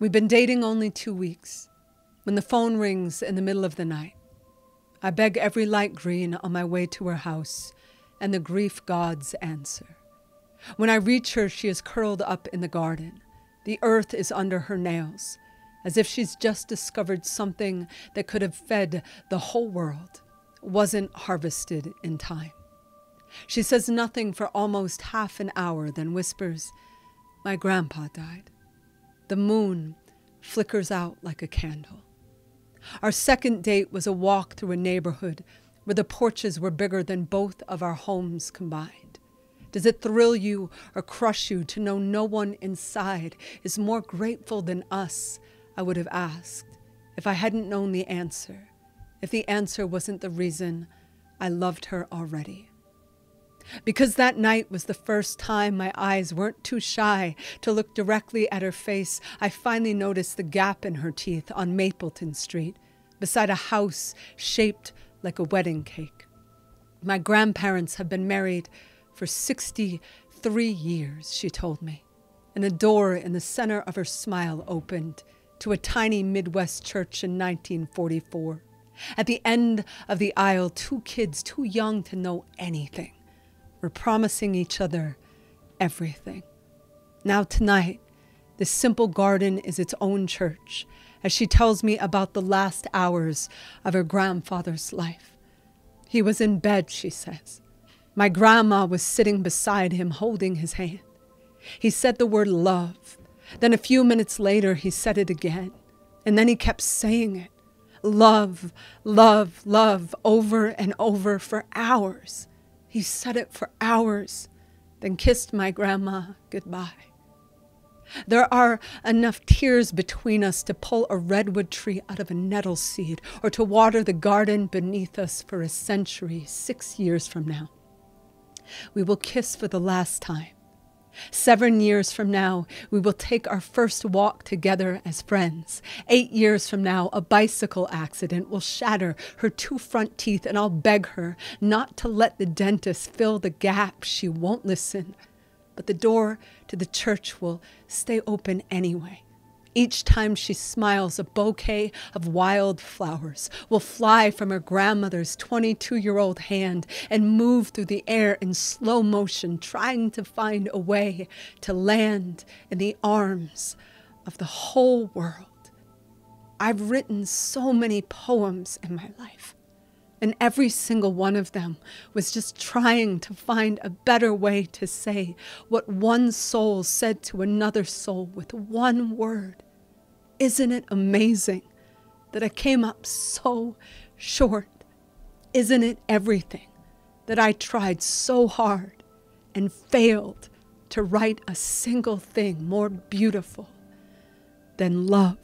We've been dating only 2 weeks. When the phone rings in the middle of the night, I beg every light green on my way to her house, and the grief gods answer. When I reach her, she is curled up in the garden. The earth is under her nails, as if she's just discovered something that could have fed the whole world, wasn't harvested in time. She says nothing for almost half an hour, then whispers, "My grandpa died." The moon flickers out like a candle. Our second date was a walk through a neighborhood where the porches were bigger than both of our homes combined. Does it thrill you or crush you to know no one inside is more grateful than us? I would have asked if I hadn't known the answer, if the answer wasn't the reason I loved her already. Because that night was the first time my eyes weren't too shy to look directly at her face, I finally noticed the gap in her teeth on Mapleton Street, beside a house shaped like a wedding cake. My grandparents have been married for 63 years, she told me, and a door in the center of her smile opened to a tiny Midwest church in 1944. At the end of the aisle, 2 kids too young to know anything were promising each other everything. Now tonight, this simple garden is its own church, as she tells me about the last hours of her grandfather's life. He was in bed, she says. My grandma was sitting beside him, holding his hand. He said the word love. Then a few minutes later, he said it again. And then he kept saying it. Love, love, love, over and over for hours. He said it for hours, then kissed my grandma goodbye. There are enough tears between us to pull a redwood tree out of a nettle seed or to water the garden beneath us for a century, 6 years from now. We will kiss for the last time. 7 years from now, we will take our first walk together as friends. 8 years from now, a bicycle accident will shatter her 2 front teeth, and I'll beg her not to let the dentist fill the gap. She won't listen, but the door to the church will stay open anyway. Each time she smiles, a bouquet of wildflowers will fly from her grandmother's 22-year-old hand and move through the air in slow motion, trying to find a way to land in the arms of the whole world. I've written so many poems in my life, and every single one of them was just trying to find a better way to say what one soul said to another soul with one word. Isn't it amazing that I came up so short? Isn't it everything that I tried so hard and failed to write a single thing more beautiful than love?